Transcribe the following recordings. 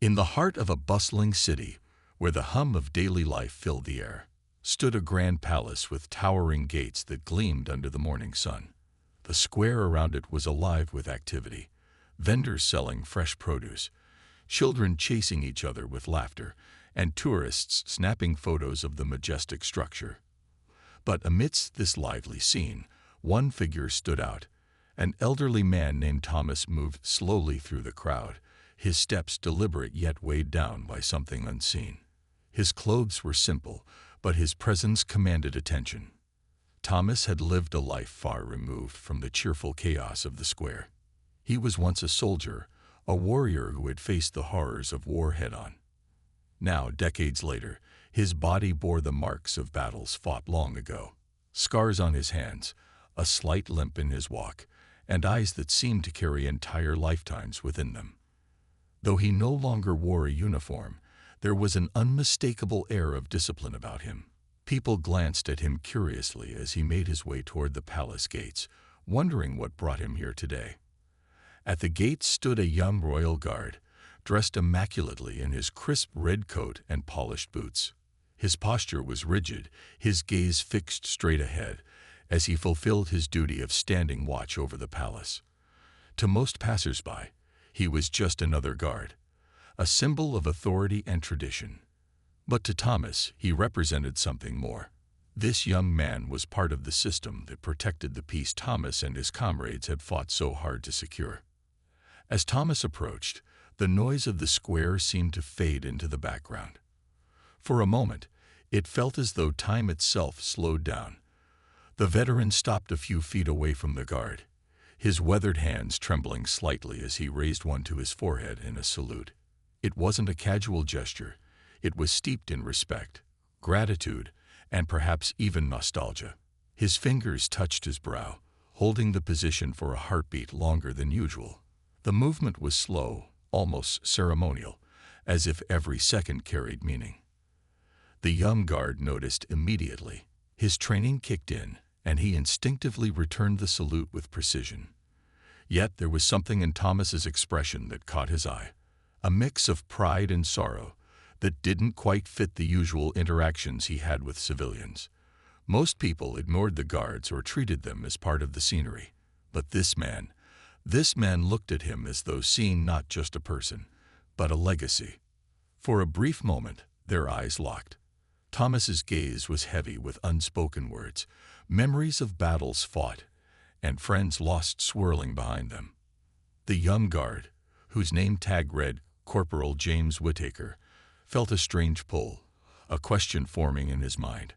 In the heart of a bustling city, where the hum of daily life filled the air, stood a grand palace with towering gates that gleamed under the morning sun. The square around it was alive with activity, vendors selling fresh produce, children chasing each other with laughter, and tourists snapping photos of the majestic structure. But amidst this lively scene, one figure stood out. An elderly man named Thomas moved slowly through the crowd, his steps deliberate yet weighed down by something unseen. His clothes were simple, but his presence commanded attention. Thomas had lived a life far removed from the cheerful chaos of the square. He was once a soldier, a warrior who had faced the horrors of war head-on. Now, decades later, his body bore the marks of battles fought long ago. Scars on his hands, a slight limp in his walk, and eyes that seemed to carry entire lifetimes within them. Though he no longer wore a uniform, there was an unmistakable air of discipline about him. People glanced at him curiously as he made his way toward the palace gates, wondering what brought him here today. At the gates stood a young royal guard, dressed immaculately in his crisp red coat and polished boots. His posture was rigid, his gaze fixed straight ahead, as he fulfilled his duty of standing watch over the palace. To most passers-by, he was just another guard, a symbol of authority and tradition. But to Thomas, he represented something more. This young man was part of the system that protected the peace Thomas and his comrades had fought so hard to secure. As Thomas approached, the noise of the square seemed to fade into the background. For a moment, it felt as though time itself slowed down. The veteran stopped a few feet away from the guard, his weathered hands trembling slightly as he raised one to his forehead in a salute. It wasn't a casual gesture. It was steeped in respect, gratitude, and perhaps even nostalgia. His fingers touched his brow, holding the position for a heartbeat longer than usual. The movement was slow, almost ceremonial, as if every second carried meaning. The young guard noticed immediately. His training kicked in, and he instinctively returned the salute with precision. Yet there was something in Thomas's expression that caught his eye, a mix of pride and sorrow that didn't quite fit the usual interactions he had with civilians. Most people ignored the guards or treated them as part of the scenery. But this man looked at him as though seeing not just a person, but a legacy. For a brief moment, their eyes locked. Thomas's gaze was heavy with unspoken words, memories of battles fought, and friends lost swirling behind them. The young guard, whose name tag read Corporal James Whittaker, felt a strange pull, a question forming in his mind.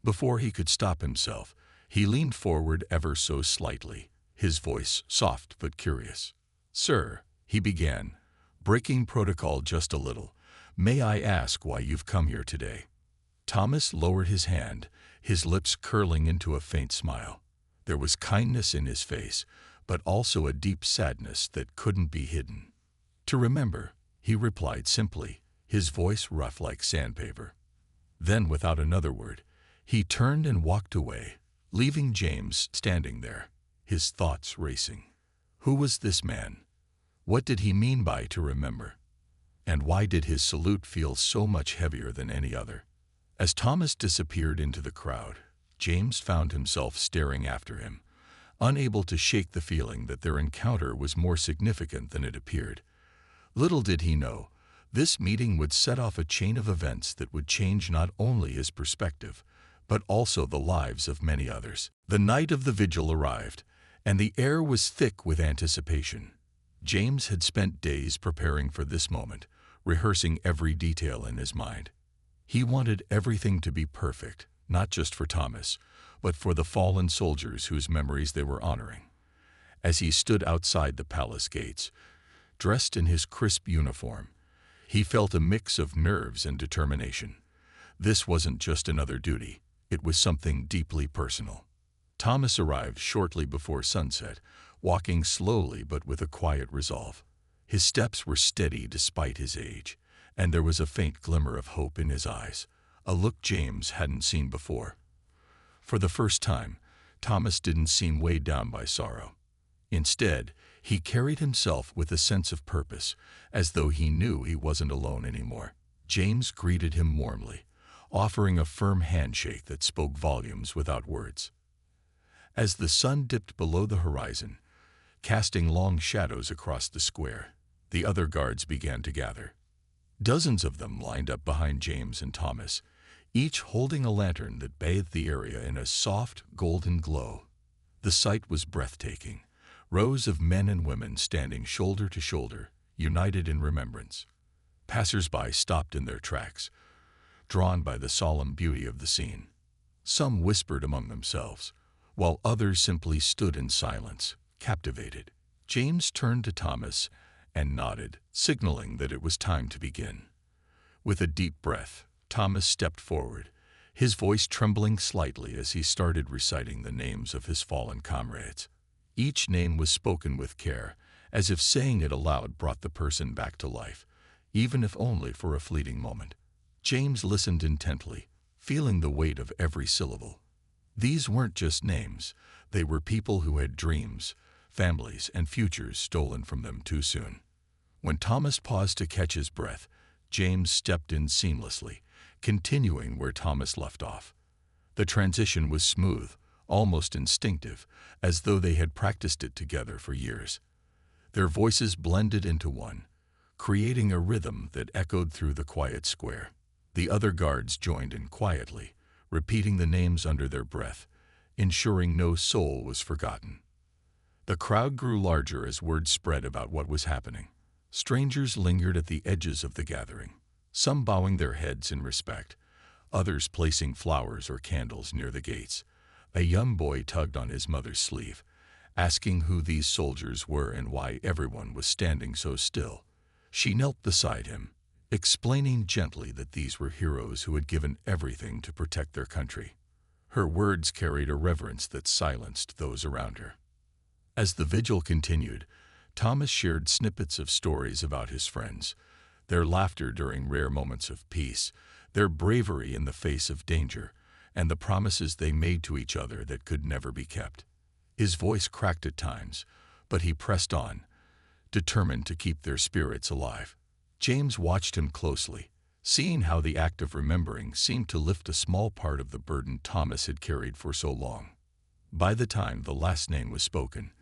Before he could stop himself, he leaned forward ever so slightly, his voice soft but curious. "Sir," he began, breaking protocol just a little, "may I ask why you've come here today?" Thomas lowered his hand, his lips curling into a faint smile. There was kindness in his face, but also a deep sadness that couldn't be hidden. "To remember," he replied simply, his voice rough like sandpaper. Then, without another word, he turned and walked away, leaving James standing there, his thoughts racing. Who was this man? What did he mean by to remember? And why did his salute feel so much heavier than any other? As Thomas disappeared into the crowd, James found himself staring after him, unable to shake the feeling that their encounter was more significant than it appeared. Little did he know, this meeting would set off a chain of events that would change not only his perspective, but also the lives of many others. The night of the vigil arrived, and the air was thick with anticipation. James had spent days preparing for this moment, rehearsing every detail in his mind. He wanted everything to be perfect, not just for Thomas, but for the fallen soldiers whose memories they were honoring. As he stood outside the palace gates, dressed in his crisp uniform, he felt a mix of nerves and determination. This wasn't just another duty, it was something deeply personal. Thomas arrived shortly before sunset, walking slowly but with a quiet resolve. His steps were steady despite his age, and there was a faint glimmer of hope in his eyes, a look James hadn't seen before. For the first time, Thomas didn't seem weighed down by sorrow. Instead, He carried himself with a sense of purpose, as though he knew he wasn't alone anymore. James greeted him warmly, offering a firm handshake that spoke volumes without words. As the sun dipped below the horizon, casting long shadows across the square, the other guards began to gather. Dozens of them lined up behind James and Thomas, each holding a lantern that bathed the area in a soft, golden glow. The sight was breathtaking. Rows of men and women standing shoulder to shoulder, united in remembrance. Passers-by stopped in their tracks, drawn by the solemn beauty of the scene. Some whispered among themselves, while others simply stood in silence, captivated. James turned to Thomas and nodded, signaling that it was time to begin. With a deep breath, Thomas stepped forward, his voice trembling slightly as he started reciting the names of his fallen comrades. Each name was spoken with care, as if saying it aloud brought the person back to life, even if only for a fleeting moment. James listened intently, feeling the weight of every syllable. These weren't just names, they were people who had dreams, families, and futures stolen from them too soon. When Thomas paused to catch his breath, James stepped in seamlessly, continuing where Thomas left off. The transition was smooth, almost instinctive, as though they had practiced it together for years. Their voices blended into one, creating a rhythm that echoed through the quiet square. The other guards joined in quietly, repeating the names under their breath, ensuring no soul was forgotten. The crowd grew larger as word spread about what was happening. Strangers lingered at the edges of the gathering, some bowing their heads in respect, others placing flowers or candles near the gates. A young boy tugged on his mother's sleeve, asking who these soldiers were and why everyone was standing so still. She knelt beside him, explaining gently that these were heroes who had given everything to protect their country. Her words carried a reverence that silenced those around her. As the vigil continued, Thomas shared snippets of stories about his friends, their laughter during rare moments of peace, their bravery in the face of danger, and the promises they made to each other that could never be kept. His voice cracked at times, but he pressed on, determined to keep their spirits alive. James watched him closely, seeing how the act of remembering seemed to lift a small part of the burden Thomas had carried for so long. By the time the last name was spoken,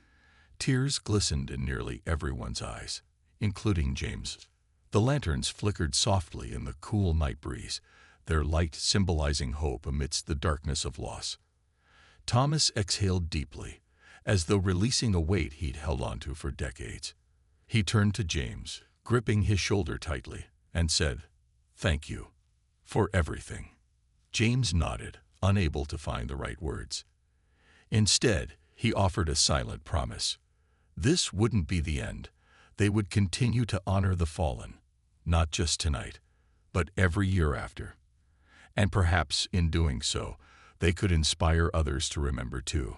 tears glistened in nearly everyone's eyes, including James's. The lanterns flickered softly in the cool night breeze, their light symbolizing hope amidst the darkness of loss. Thomas exhaled deeply, as though releasing a weight he'd held onto for decades. He turned to James, gripping his shoulder tightly, and said, "Thank you for everything." James nodded, unable to find the right words. Instead, he offered a silent promise. This wouldn't be the end. They would continue to honor the fallen, not just tonight, but every year after. And perhaps, in doing so, they could inspire others to remember too.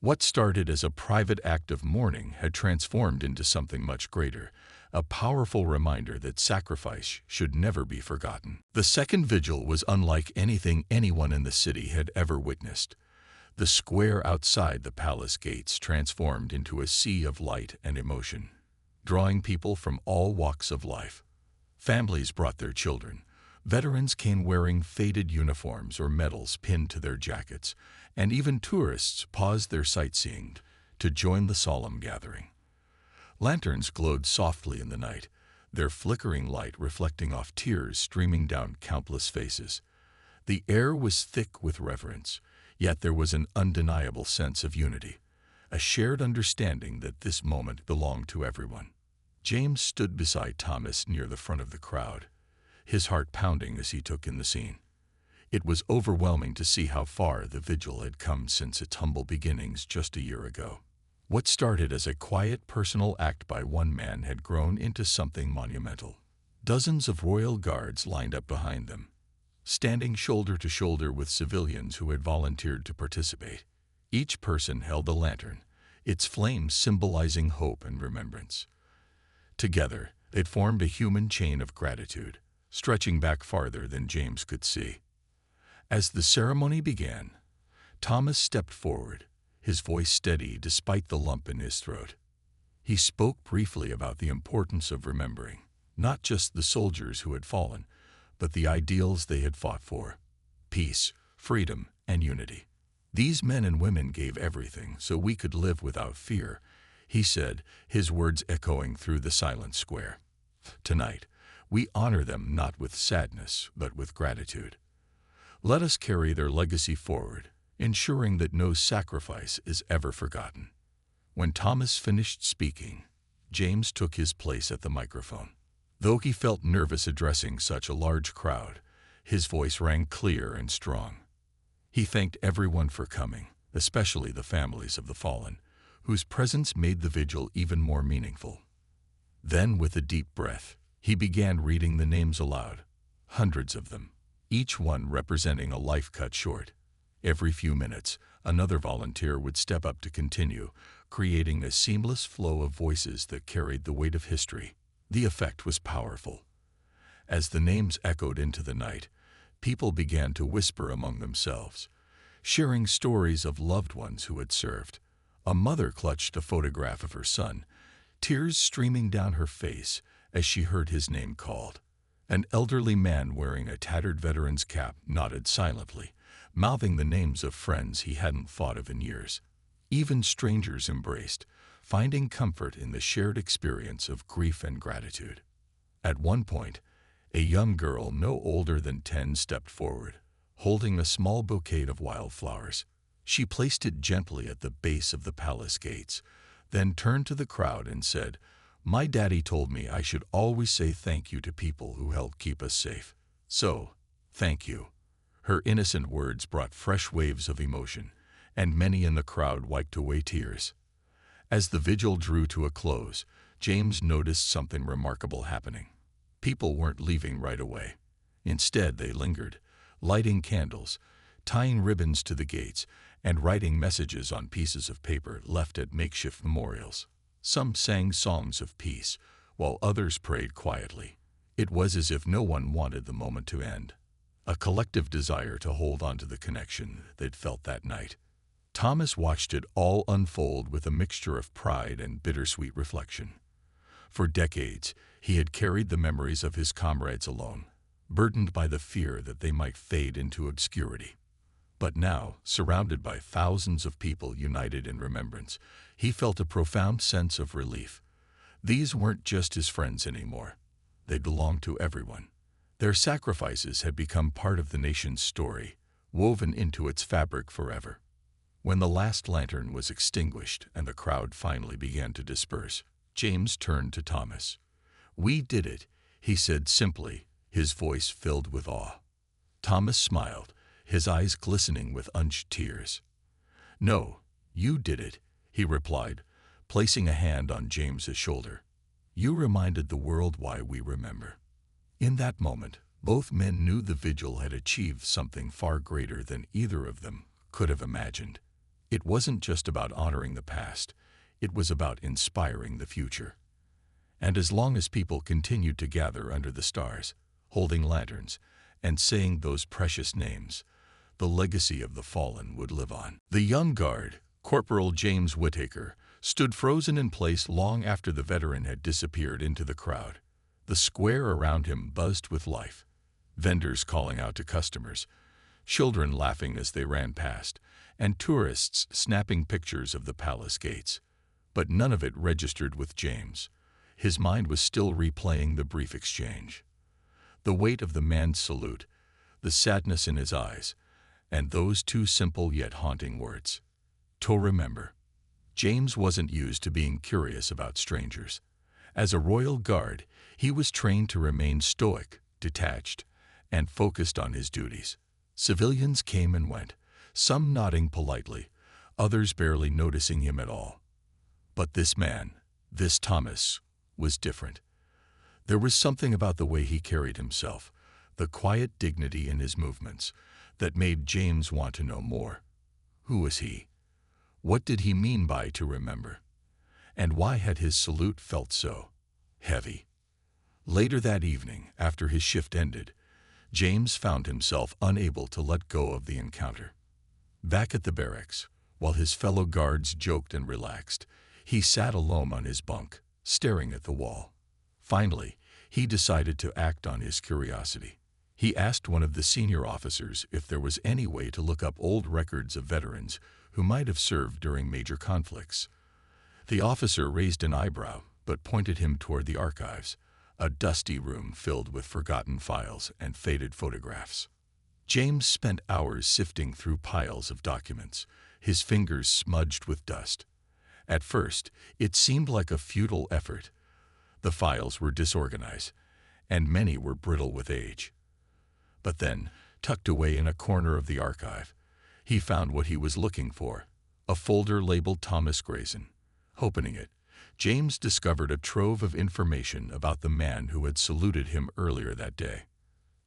What started as a private act of mourning had transformed into something much greater, a powerful reminder that sacrifice should never be forgotten. The second vigil was unlike anything anyone in the city had ever witnessed. The square outside the palace gates transformed into a sea of light and emotion, drawing people from all walks of life. Families brought their children. Veterans came wearing faded uniforms or medals pinned to their jackets, and even tourists paused their sightseeing to join the solemn gathering. Lanterns glowed softly in the night, their flickering light reflecting off tears streaming down countless faces. The air was thick with reverence, yet there was an undeniable sense of unity, a shared understanding that this moment belonged to everyone. James stood beside Thomas near the front of the crowd, his heart pounding as he took in the scene. It was overwhelming to see how far the vigil had come since its humble beginnings just a year ago. What started as a quiet personal act by one man had grown into something monumental. Dozens of royal guards lined up behind them, standing shoulder to shoulder with civilians who had volunteered to participate. Each person held a lantern, its flames symbolizing hope and remembrance. Together, it formed a human chain of gratitude, stretching back farther than James could see. As the ceremony began, Thomas stepped forward, his voice steady despite the lump in his throat. He spoke briefly about the importance of remembering, not just the soldiers who had fallen, but the ideals they had fought for: peace, freedom, and unity. These men and women gave everything so we could live without fear, he said, his words echoing through the silent square. Tonight, we honor them not with sadness, but with gratitude. Let us carry their legacy forward, ensuring that no sacrifice is ever forgotten. When Thomas finished speaking, James took his place at the microphone. Though he felt nervous addressing such a large crowd, his voice rang clear and strong. He thanked everyone for coming, especially the families of the fallen, whose presence made the vigil even more meaningful. Then, with a deep breath, he began reading the names aloud, hundreds of them, each one representing a life cut short. Every few minutes, another volunteer would step up to continue, creating a seamless flow of voices that carried the weight of history. The effect was powerful. As the names echoed into the night, people began to whisper among themselves, sharing stories of loved ones who had served. A mother clutched a photograph of her son, tears streaming down her face as she heard his name called. An elderly man wearing a tattered veteran's cap nodded silently, mouthing the names of friends he hadn't thought of in years. Even strangers embraced, finding comfort in the shared experience of grief and gratitude. At one point, a young girl no older than 10 stepped forward, holding a small bouquet of wildflowers. She placed it gently at the base of the palace gates, then turned to the crowd and said, "My daddy told me I should always say thank you to people who help keep us safe. So, thank you." Her innocent words brought fresh waves of emotion, and many in the crowd wiped away tears. As the vigil drew to a close, James noticed something remarkable happening. People weren't leaving right away. Instead, they lingered, lighting candles, tying ribbons to the gates, and writing messages on pieces of paper left at makeshift memorials. Some sang songs of peace, while others prayed quietly. It was as if no one wanted the moment to end. A collective desire to hold on to the connection they'd felt that night. Thomas watched it all unfold with a mixture of pride and bittersweet reflection. For decades, he had carried the memories of his comrades alone, burdened by the fear that they might fade into obscurity. But now, surrounded by thousands of people united in remembrance, he felt a profound sense of relief. These weren't just his friends anymore. They belonged to everyone. Their sacrifices had become part of the nation's story, woven into its fabric forever. When the last lantern was extinguished and the crowd finally began to disperse, James turned to Thomas. "We did it," he said simply, his voice filled with awe. Thomas smiled, his eyes glistening with unshed tears. "No, you did it," he replied, placing a hand on James's shoulder. "You reminded the world why we remember." In that moment, both men knew the vigil had achieved something far greater than either of them could have imagined. It wasn't just about honoring the past, it was about inspiring the future. And as long as people continued to gather under the stars, holding lanterns, and saying those precious names, the legacy of the fallen would live on. The young guard, Corporal James Whittaker, stood frozen in place long after the veteran had disappeared into the crowd. The square around him buzzed with life, vendors calling out to customers, children laughing as they ran past, and tourists snapping pictures of the palace gates. But none of it registered with James. His mind was still replaying the brief exchange. The weight of the man's salute, the sadness in his eyes, and those two simple yet haunting words: to remember. James wasn't used to being curious about strangers. As a royal guard, he was trained to remain stoic, detached, and focused on his duties. Civilians came and went, some nodding politely, others barely noticing him at all. But this man, this Thomas, was different. There was something about the way he carried himself, the quiet dignity in his movements, that made James want to know more. Who was he? What did he mean by to remember? And why had his salute felt so heavy? Later that evening, after his shift ended, James found himself unable to let go of the encounter. Back at the barracks, while his fellow guards joked and relaxed, He sat alone on his bunk, staring at the wall. Finally, he decided to act on his curiosity. He asked one of the senior officers if there was any way to look up old records of veterans who might have served during major conflicts. The officer raised an eyebrow, but pointed him toward the archives, a dusty room filled with forgotten files and faded photographs. James spent hours sifting through piles of documents, his fingers smudged with dust. At first, it seemed like a futile effort. The files were disorganized, and many were brittle with age. But then, tucked away in a corner of the archive, he found what he was looking for, a folder labeled Thomas Grayson. Opening it, James discovered a trove of information about the man who had saluted him earlier that day.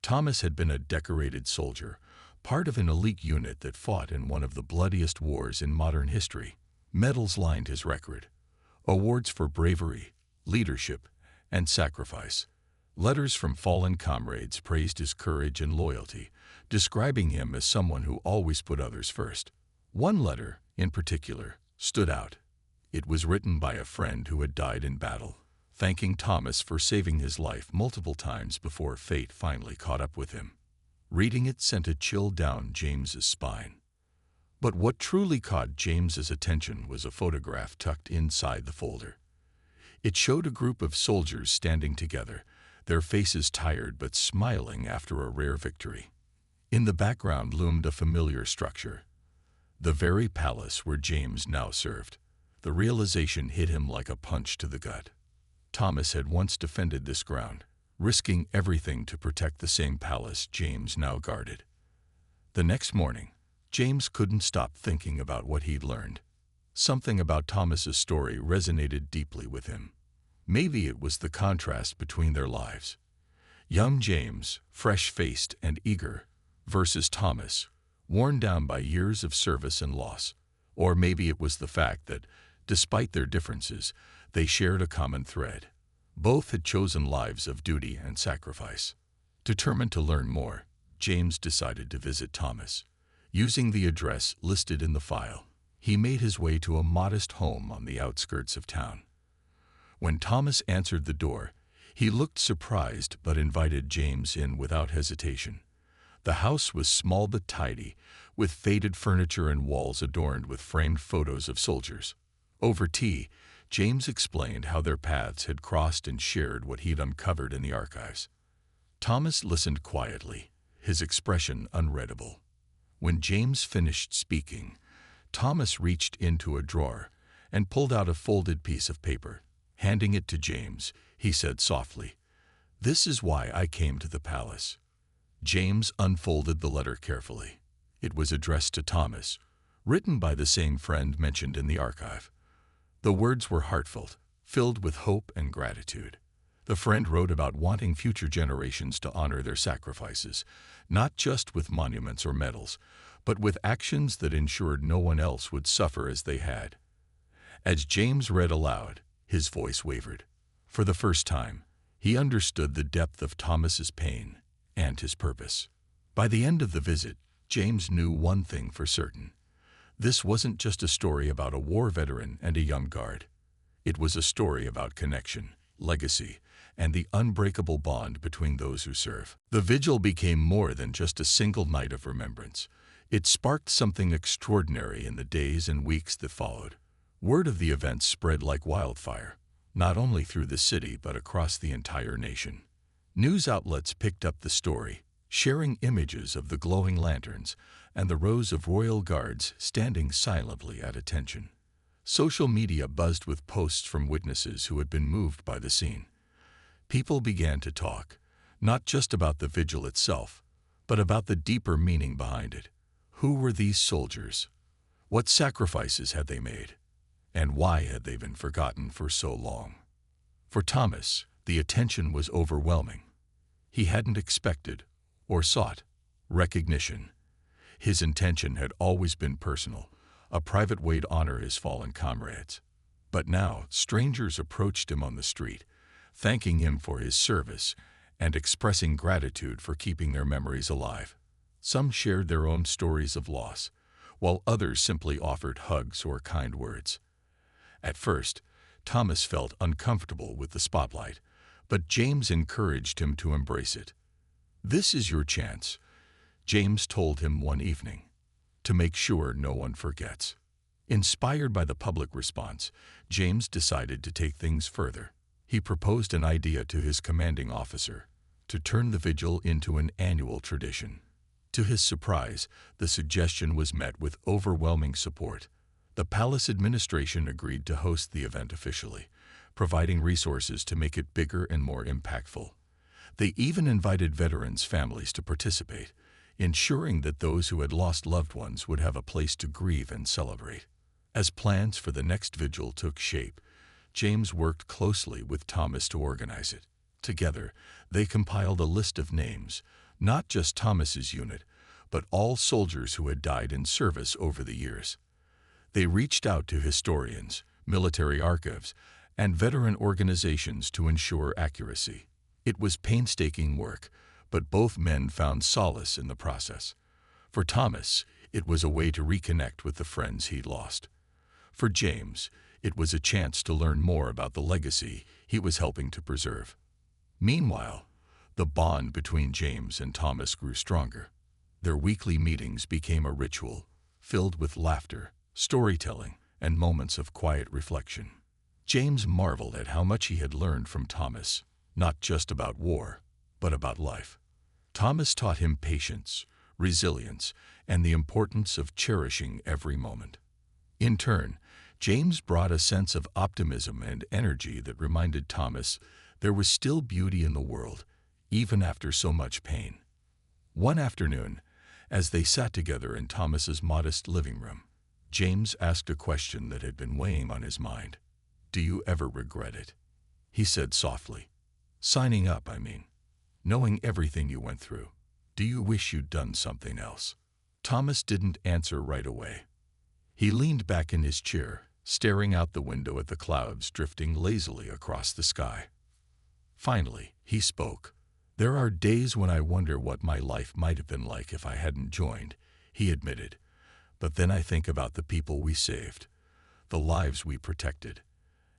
Thomas had been a decorated soldier, part of an elite unit that fought in one of the bloodiest wars in modern history. Medals lined his record, awards for bravery, leadership, and sacrifice. Letters from fallen comrades praised his courage and loyalty, describing him as someone who always put others first. One letter, in particular, stood out. It was written by a friend who had died in battle, thanking Thomas for saving his life multiple times before fate finally caught up with him. Reading it sent a chill down James's spine. But what truly caught James's attention was a photograph tucked inside the folder. It showed a group of soldiers standing together, their faces tired but smiling after a rare victory. In the background loomed a familiar structure, the very palace where James now served. The realization hit him like a punch to the gut. Thomas had once defended this ground, risking everything to protect the same palace James now guarded. The next morning, James couldn't stop thinking about what he'd learned. Something about Thomas's story resonated deeply with him. Maybe it was the contrast between their lives. Young James, fresh-faced and eager, versus Thomas, worn down by years of service and loss. Or maybe it was the fact that, despite their differences, they shared a common thread. Both had chosen lives of duty and sacrifice. Determined to learn more, James decided to visit Thomas. Using the address listed in the file, he made his way to a modest home on the outskirts of town. When Thomas answered the door, he looked surprised but invited James in without hesitation. The house was small but tidy, with faded furniture and walls adorned with framed photos of soldiers. Over tea, James explained how their paths had crossed and shared what he'd uncovered in the archives. Thomas listened quietly, his expression unreadable. When James finished speaking, Thomas reached into a drawer and pulled out a folded piece of paper. Handing it to James, he said softly, "This is why I came to the palace." James unfolded the letter carefully. It was addressed to Thomas, written by the same friend mentioned in the archive. The words were heartfelt, filled with hope and gratitude. The friend wrote about wanting future generations to honor their sacrifices, not just with monuments or medals, but with actions that ensured no one else would suffer as they had. As James read aloud, his voice wavered. For the first time, he understood the depth of Thomas's pain and his purpose. By the end of the visit, James knew one thing for certain. This wasn't just a story about a war veteran and a young guard. It was a story about connection, legacy, and the unbreakable bond between those who serve. The vigil became more than just a single night of remembrance. It sparked something extraordinary in the days and weeks that followed. Word of the event spread like wildfire, not only through the city but across the entire nation. News outlets picked up the story, sharing images of the glowing lanterns and the rows of royal guards standing silently at attention. Social media buzzed with posts from witnesses who had been moved by the scene. People began to talk, not just about the vigil itself, but about the deeper meaning behind it. Who were these soldiers? What sacrifices had they made? And why had they been forgotten for so long? For Thomas, the attention was overwhelming. He hadn't expected, or sought, recognition. His intention had always been personal, a private way to honor his fallen comrades. But now, strangers approached him on the street, thanking him for his service and expressing gratitude for keeping their memories alive. Some shared their own stories of loss, while others simply offered hugs or kind words. At first, Thomas felt uncomfortable with the spotlight, but James encouraged him to embrace it. "This is your chance," James told him one evening, "to make sure no one forgets." Inspired by the public response, James decided to take things further. He proposed an idea to his commanding officer to turn the vigil into an annual tradition. To his surprise, the suggestion was met with overwhelming support. The palace administration agreed to host the event officially, providing resources to make it bigger and more impactful. They even invited veterans' families to participate, ensuring that those who had lost loved ones would have a place to grieve and celebrate. As plans for the next vigil took shape, James worked closely with Thomas to organize it. Together, they compiled a list of names, not just Thomas's unit, but all soldiers who had died in service over the years. They reached out to historians, military archives, and veteran organizations to ensure accuracy. It was painstaking work, but both men found solace in the process. For Thomas, it was a way to reconnect with the friends he'd lost. For James, it was a chance to learn more about the legacy he was helping to preserve. Meanwhile, the bond between James and Thomas grew stronger. Their weekly meetings became a ritual, filled with laughter, storytelling, and moments of quiet reflection. James marveled at how much he had learned from Thomas, not just about war, but about life. Thomas taught him patience, resilience, and the importance of cherishing every moment. In turn, James brought a sense of optimism and energy that reminded Thomas there was still beauty in the world, even after so much pain. One afternoon, as they sat together in Thomas's modest living room, James asked a question that had been weighing on his mind. "Do you ever regret it?" he said softly. "Signing up, I mean. Knowing everything you went through. Do you wish you'd done something else?" Thomas didn't answer right away. He leaned back in his chair, staring out the window at the clouds drifting lazily across the sky. Finally, he spoke. "There are days when I wonder what my life might have been like if I hadn't joined," he admitted. "But then I think about the people we saved, the lives we protected,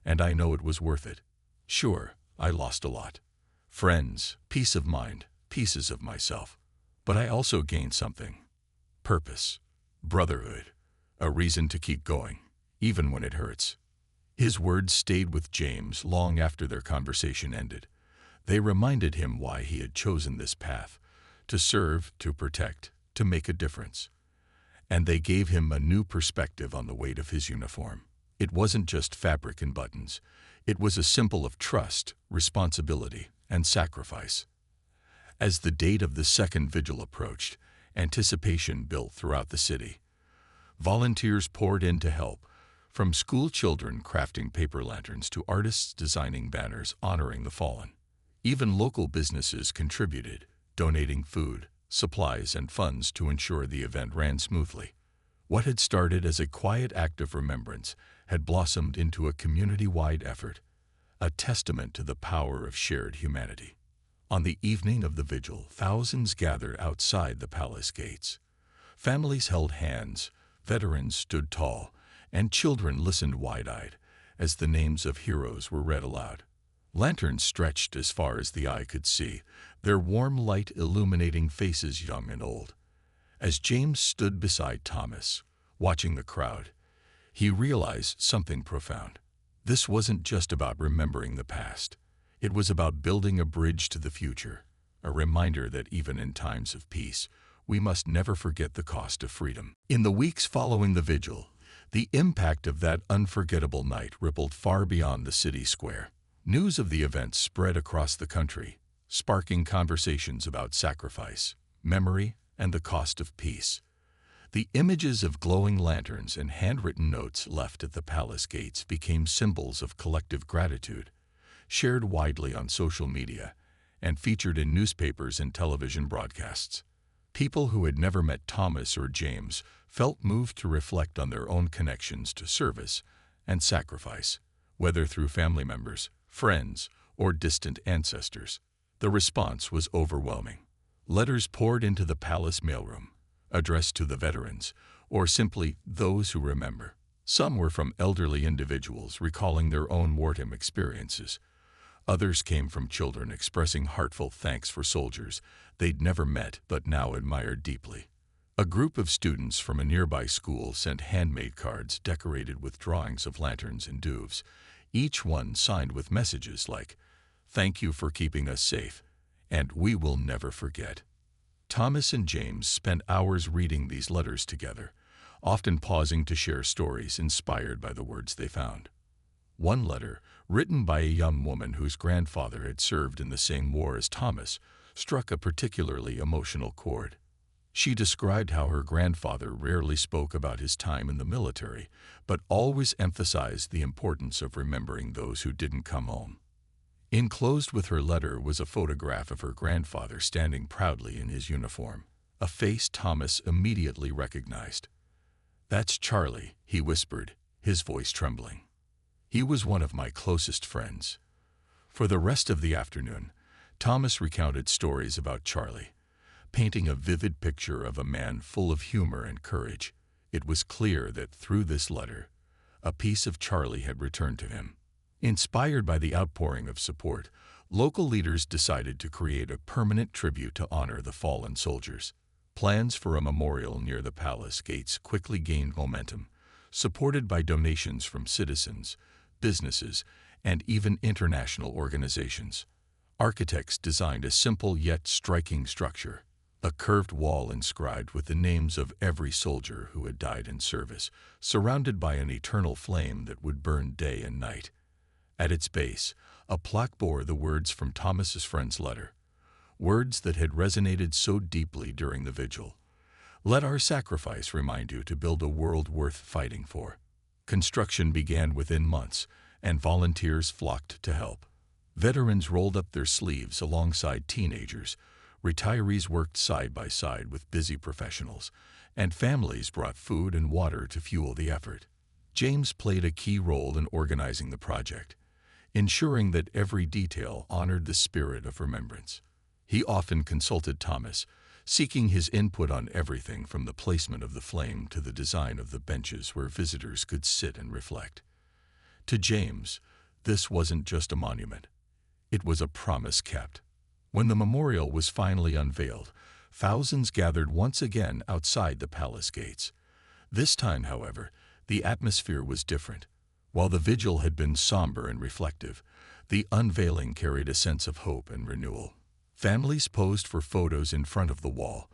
and I know it was worth it. Sure, I lost a lot. Friends, peace of mind, pieces of myself. But I also gained something. Purpose, brotherhood, a reason to keep going, even when it hurts." His words stayed with James long after their conversation ended. They reminded him why he had chosen this path, to serve, to protect, to make a difference. And they gave him a new perspective on the weight of his uniform. It wasn't just fabric and buttons. It was a symbol of trust, responsibility, and sacrifice. As the date of the second vigil approached, anticipation built throughout the city. Volunteers poured in to help, from school children crafting paper lanterns to artists designing banners honoring the fallen. Even local businesses contributed, donating food, supplies, and funds to ensure the event ran smoothly. What had started as a quiet act of remembrance had blossomed into a community-wide effort, a testament to the power of shared humanity. On the evening of the vigil, thousands gathered outside the palace gates. Families held hands, veterans stood tall, and children listened wide-eyed as the names of heroes were read aloud. Lanterns stretched as far as the eye could see, their warm light illuminating faces young and old. As James stood beside Thomas, watching the crowd, he realized something profound. This wasn't just about remembering the past. It was about building a bridge to the future, a reminder that even in times of peace, we must never forget the cost of freedom. In the weeks following the vigil, the impact of that unforgettable night rippled far beyond the city square. News of the event spread across the country, sparking conversations about sacrifice, memory, and the cost of peace. The images of glowing lanterns and handwritten notes left at the palace gates became symbols of collective gratitude, shared widely on social media, and featured in newspapers and television broadcasts. People who had never met Thomas or James felt moved to reflect on their own connections to service and sacrifice, whether through family members, friends, or distant ancestors. The response was overwhelming. Letters poured into the palace mailroom, addressed to the veterans, or simply those who remember. Some were from elderly individuals recalling their own wartime experiences. Others came from children expressing heartfelt thanks for soldiers they'd never met but now admired deeply. A group of students from a nearby school sent handmade cards decorated with drawings of lanterns and doves, each one signed with messages like, "Thank you for keeping us safe," and "We will never forget." Thomas and James spent hours reading these letters together, often pausing to share stories inspired by the words they found. One letter, written by a young woman whose grandfather had served in the same war as Thomas, struck a particularly emotional chord. She described how her grandfather rarely spoke about his time in the military, but always emphasized the importance of remembering those who didn't come home. Enclosed with her letter was a photograph of her grandfather standing proudly in his uniform, a face Thomas immediately recognized. "That's Charlie," he whispered, his voice trembling. "He was one of my closest friends." For the rest of the afternoon, Thomas recounted stories about Charlie, painting a vivid picture of a man full of humor and courage. It was clear that through this letter, a piece of Charlie had returned to him. Inspired by the outpouring of support, local leaders decided to create a permanent tribute to honor the fallen soldiers. Plans for a memorial near the palace gates quickly gained momentum, supported by donations from citizens, businesses, and even international organizations. Architects designed a simple yet striking structure, a curved wall inscribed with the names of every soldier who had died in service, surrounded by an eternal flame that would burn day and night. At its base, a plaque bore the words from Thomas's friend's letter, words that had resonated so deeply during the vigil. "Let our sacrifice remind you to build a world worth fighting for." Construction began within months, and volunteers flocked to help. Veterans rolled up their sleeves alongside teenagers, retirees worked side by side with busy professionals, and families brought food and water to fuel the effort. James played a key role in organizing the project, ensuring that every detail honored the spirit of remembrance. He often consulted Thomas, seeking his input on everything from the placement of the flame to the design of the benches where visitors could sit and reflect. To James, this wasn't just a monument. It was a promise kept. When the memorial was finally unveiled, thousands gathered once again outside the palace gates. This time, however, the atmosphere was different. While the vigil had been somber and reflective, the unveiling carried a sense of hope and renewal. Families posed for photos in front of the wall,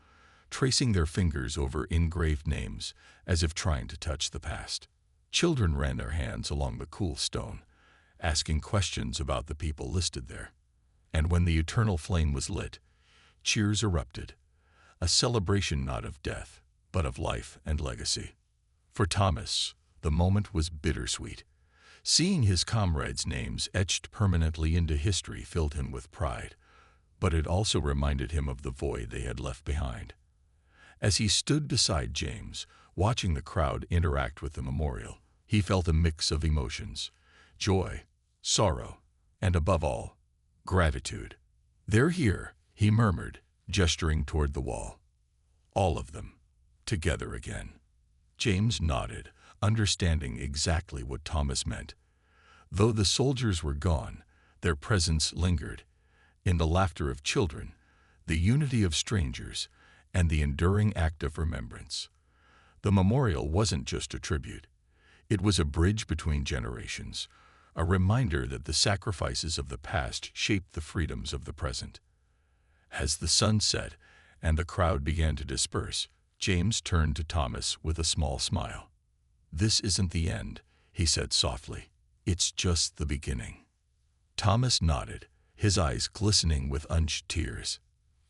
tracing their fingers over engraved names as if trying to touch the past. Children ran their hands along the cool stone, asking questions about the people listed there. And when the eternal flame was lit, cheers erupted, a celebration not of death, but of life and legacy. For Thomas, the moment was bittersweet. Seeing his comrades' names etched permanently into history filled him with pride, but it also reminded him of the void they had left behind. As he stood beside James, watching the crowd interact with the memorial, he felt a mix of emotions: joy, sorrow, and above all, gratitude. "They're here," he murmured, gesturing toward the wall. "All of them, together again." James nodded, understanding exactly what Thomas meant. Though the soldiers were gone, their presence lingered, in the laughter of children, the unity of strangers, and the enduring act of remembrance. The memorial wasn't just a tribute. It was a bridge between generations, a reminder that the sacrifices of the past shaped the freedoms of the present. As the sun set and the crowd began to disperse, James turned to Thomas with a small smile. "This isn't the end," he said softly. "It's just the beginning." Thomas nodded, his eyes glistening with unshed tears.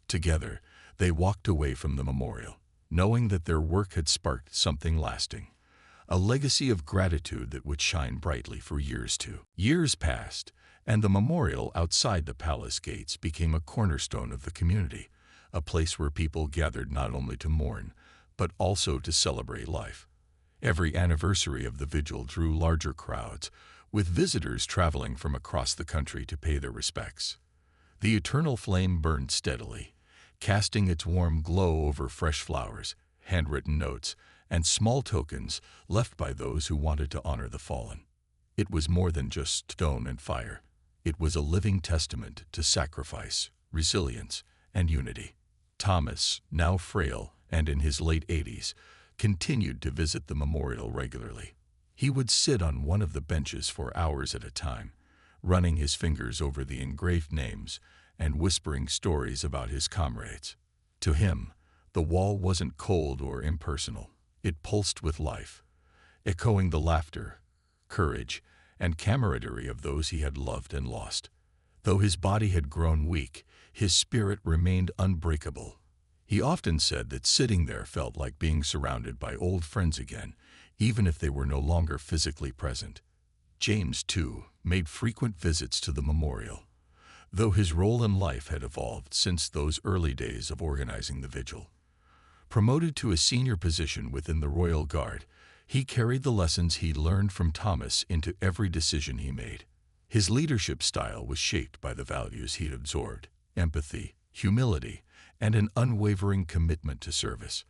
Together, they walked away from the memorial, knowing that their work had sparked something lasting, a legacy of gratitude that would shine brightly for years to. Years passed, and the memorial outside the palace gates became a cornerstone of the community, a place where people gathered not only to mourn, but also to celebrate life. Every anniversary of the vigil drew larger crowds, with visitors traveling from across the country to pay their respects. The eternal flame burned steadily, casting its warm glow over fresh flowers, handwritten notes, and small tokens left by those who wanted to honor the fallen. It was more than just stone and fire. It was a living testament to sacrifice, resilience, and unity. Thomas, now frail and in his late 80s, continued to visit the memorial regularly. He would sit on one of the benches for hours at a time, running his fingers over the engraved names and whispering stories about his comrades. To him, the wall wasn't cold or impersonal. It pulsed with life, echoing the laughter, courage, and camaraderie of those he had loved and lost. Though his body had grown weak, his spirit remained unbreakable. He often said that sitting there felt like being surrounded by old friends again, even if they were no longer physically present. James, too, made frequent visits to the memorial, though his role in life had evolved since those early days of organizing the vigil. Promoted to a senior position within the Royal Guard, he carried the lessons he learned from Thomas into every decision he made. His leadership style was shaped by the values he'd absorbed: empathy, humility, and an unwavering commitment to service.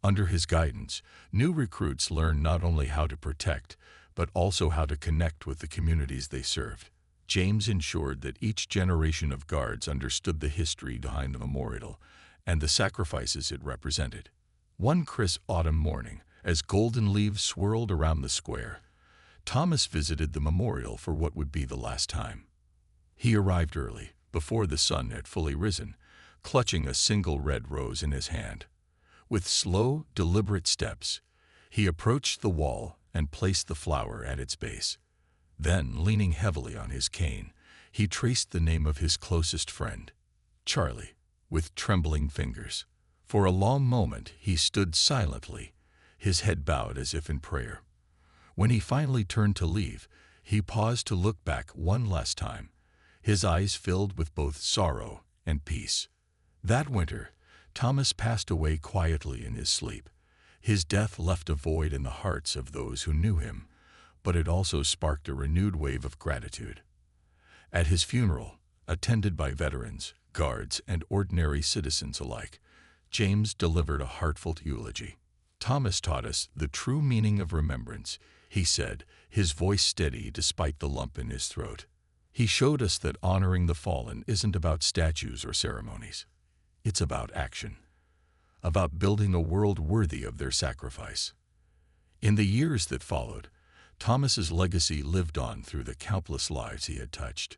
Under his guidance, new recruits learned not only how to protect, but also how to connect with the communities they served. James ensured that each generation of guards understood the history behind the memorial and the sacrifices it represented. One crisp autumn morning, as golden leaves swirled around the square, Thomas visited the memorial for what would be the last time. He arrived early, before the sun had fully risen, clutching a single red rose in his hand. With slow, deliberate steps, he approached the wall and placed the flower at its base. Then, leaning heavily on his cane, he traced the name of his closest friend, Charlie, with trembling fingers. For a long moment he stood silently, his head bowed as if in prayer. When he finally turned to leave, he paused to look back one last time, his eyes filled with both sorrow and peace. That winter, Thomas passed away quietly in his sleep. His death left a void in the hearts of those who knew him, but it also sparked a renewed wave of gratitude. At his funeral, attended by veterans, guards, and ordinary citizens alike, James delivered a heartfelt eulogy. Thomas taught us the true meaning of remembrance, he said, his voice steady despite the lump in his throat. He showed us that honoring the fallen isn't about statues or ceremonies. It's about action, about building a world worthy of their sacrifice. In the years that followed, Thomas's legacy lived on through the countless lives he had touched.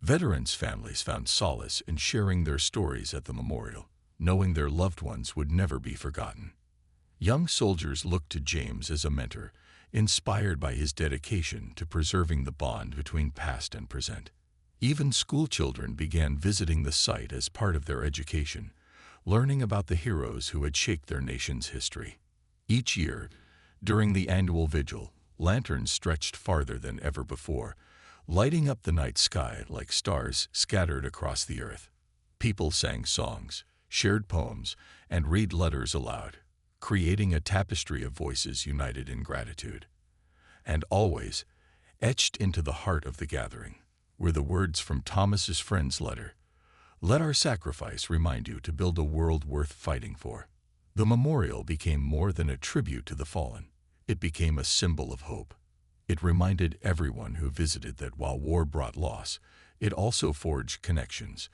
Veterans' families found solace in sharing their stories at the memorial, knowing their loved ones would never be forgotten. Young soldiers looked to James as a mentor, inspired by his dedication to preserving the bond between past and present. Even school children began visiting the site as part of their education, learning about the heroes who had shaped their nation's history. Each year, during the annual vigil, lanterns stretched farther than ever before, lighting up the night sky like stars scattered across the earth. People sang songs, shared poems, and read letters aloud, creating a tapestry of voices united in gratitude. And always, etched into the heart of the gathering, were the words from Thomas's friend's letter: "Let our sacrifice remind you to build a world worth fighting for." The memorial became more than a tribute to the fallen. It became a symbol of hope. It reminded everyone who visited that while war brought loss, it also forged connections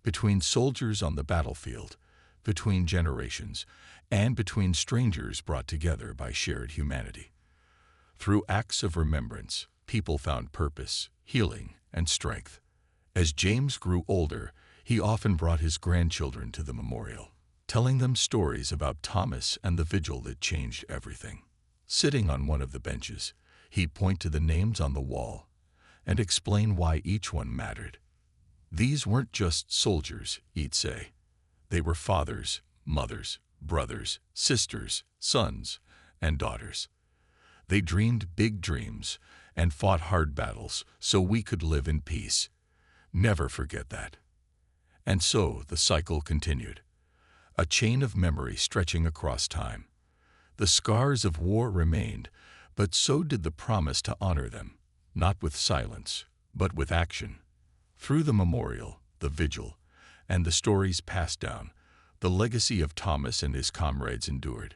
between soldiers on the battlefield, between generations, and between strangers brought together by shared humanity. Through acts of remembrance, people found purpose, healing, and strength. As James grew older, he often brought his grandchildren to the memorial, telling them stories about Thomas and the vigil that changed everything. Sitting on one of the benches, he'd point to the names on the wall and explain why each one mattered. These weren't just soldiers, he'd say. They were fathers, mothers, brothers, sisters, sons, and daughters. They dreamed big dreams and fought hard battles so we could live in peace. Never forget that. And so the cycle continued, a chain of memory stretching across time. The scars of war remained, but so did the promise to honor them, not with silence, but with action. Through the memorial, the vigil, and the stories passed down, the legacy of Thomas and his comrades endured.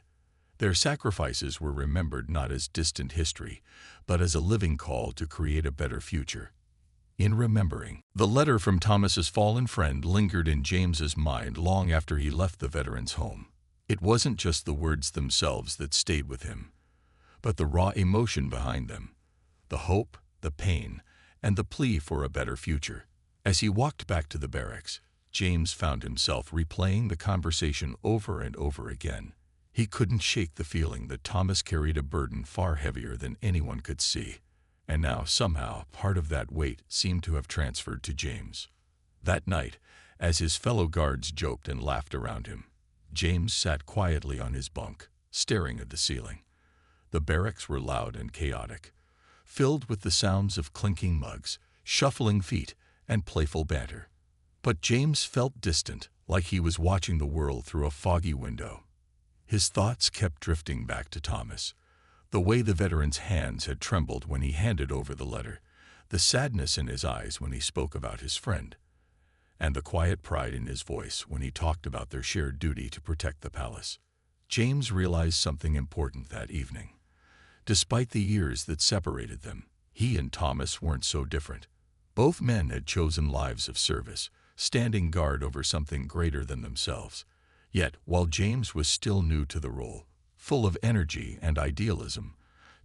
Their sacrifices were remembered not as distant history, but as a living call to create a better future. In remembering, the letter from Thomas's fallen friend lingered in James's mind long after he left the veteran's home. It wasn't just the words themselves that stayed with him, but the raw emotion behind them, the hope, the pain, and the plea for a better future. As he walked back to the barracks, James found himself replaying the conversation over and over again. He couldn't shake the feeling that Thomas carried a burden far heavier than anyone could see. And now, somehow, part of that weight seemed to have transferred to James. That night, as his fellow guards joked and laughed around him, James sat quietly on his bunk, staring at the ceiling. The barracks were loud and chaotic, filled with the sounds of clinking mugs, shuffling feet, and playful banter. But James felt distant, like he was watching the world through a foggy window. His thoughts kept drifting back to Thomas, the way the veteran's hands had trembled when he handed over the letter, the sadness in his eyes when he spoke about his friend, and the quiet pride in his voice when he talked about their shared duty to protect the palace. James realized something important that evening. Despite the years that separated them, he and Thomas weren't so different. Both men had chosen lives of service, standing guard over something greater than themselves. Yet, while James was still new to the role, full of energy and idealism,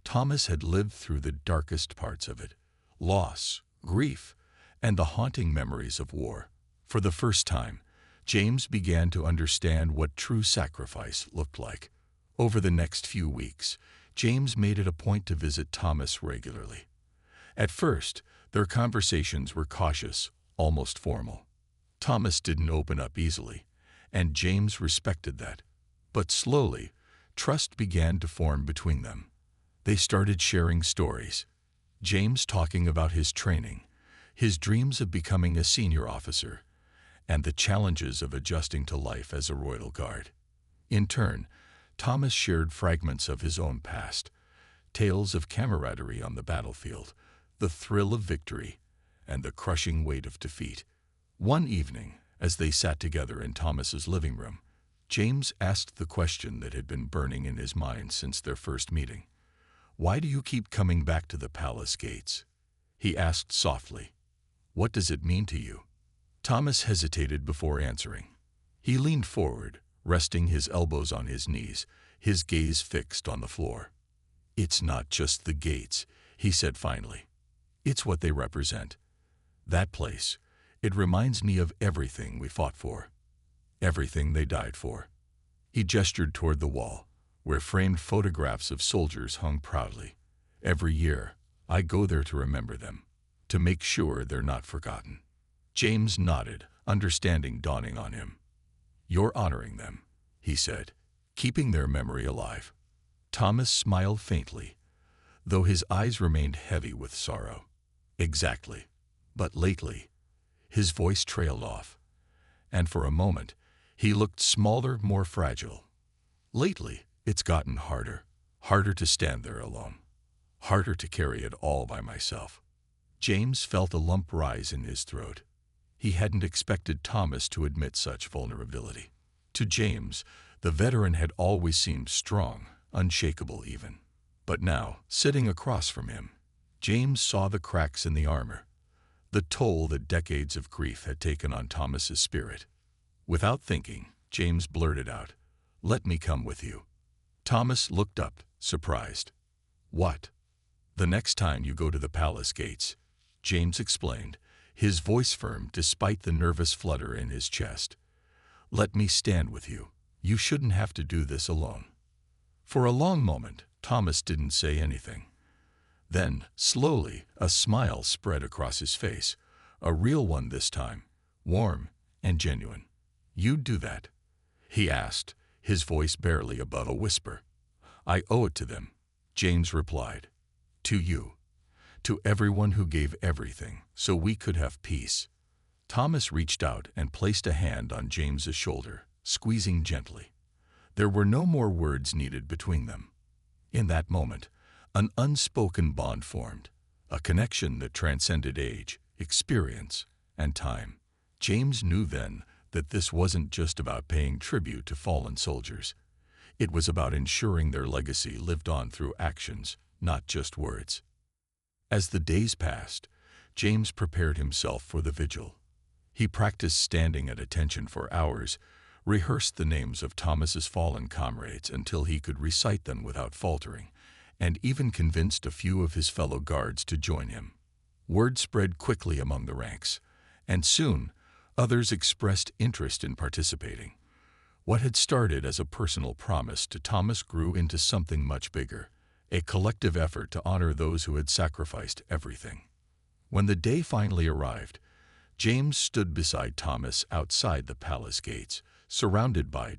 Thomas had lived through the darkest parts of it: loss, grief, and the haunting memories of war. For the first time, James began to understand what true sacrifice looked like. Over the next few weeks, James made it a point to visit Thomas regularly. At first, their conversations were cautious, almost formal. Thomas didn't open up easily, and James respected that. But slowly, trust began to form between them. They started sharing stories, James talking about his training, his dreams of becoming a senior officer, and the challenges of adjusting to life as a royal guard. In turn, Thomas shared fragments of his own past, tales of camaraderie on the battlefield, the thrill of victory, and the crushing weight of defeat. One evening, as they sat together in Thomas's living room, James asked the question that had been burning in his mind since their first meeting. "Why do you keep coming back to the palace gates?" he asked softly. "What does it mean to you?" Thomas hesitated before answering. He leaned forward, resting his elbows on his knees, his gaze fixed on the floor. "It's not just the gates," he said finally. "It's what they represent. That place, it reminds me of everything we fought for, everything they died for." He gestured toward the wall, where framed photographs of soldiers hung proudly. "Every year, I go there to remember them, to make sure they're not forgotten." James nodded, understanding dawning on him. "You're honoring them," he said, "keeping their memory alive." Thomas smiled faintly, though his eyes remained heavy with sorrow. "Exactly. But lately," his voice trailed off, and for a moment, he looked smaller, more fragile. "Lately, it's gotten harder to stand there alone, harder to carry it all by myself." James felt a lump rise in his throat. He hadn't expected Thomas to admit such vulnerability. To James, the veteran had always seemed strong, unshakable even. But now, sitting across from him, James saw the cracks in the armor, the toll that decades of grief had taken on Thomas's spirit. Without thinking, James blurted out, "Let me come with you." Thomas looked up, surprised. "What?" "The next time you go to the palace gates," James explained, his voice firm despite the nervous flutter in his chest. "Let me stand with you. You shouldn't have to do this alone." For a long moment, Thomas didn't say anything. Then, slowly, a smile spread across his face, a real one this time, warm and genuine. "You'd do that?" he asked, his voice barely above a whisper. "I owe it to them," James replied. "To you. To everyone who gave everything so we could have peace." Thomas reached out and placed a hand on James's shoulder, squeezing gently. There were no more words needed between them. In that moment, an unspoken bond formed, a connection that transcended age, experience, and time. James knew then that this wasn't just about paying tribute to fallen soldiers. It was about ensuring their legacy lived on through actions, not just words. As the days passed, James prepared himself for the vigil. He practiced standing at attention for hours, rehearsed the names of Thomas's fallen comrades until he could recite them without faltering, and even convinced a few of his fellow guards to join him. Word spread quickly among the ranks, and soon others expressed interest in participating. What had started as a personal promise to Thomas grew into something much bigger, a collective effort to honor those who had sacrificed everything. When the day finally arrived, James stood beside Thomas outside the palace gates, surrounded by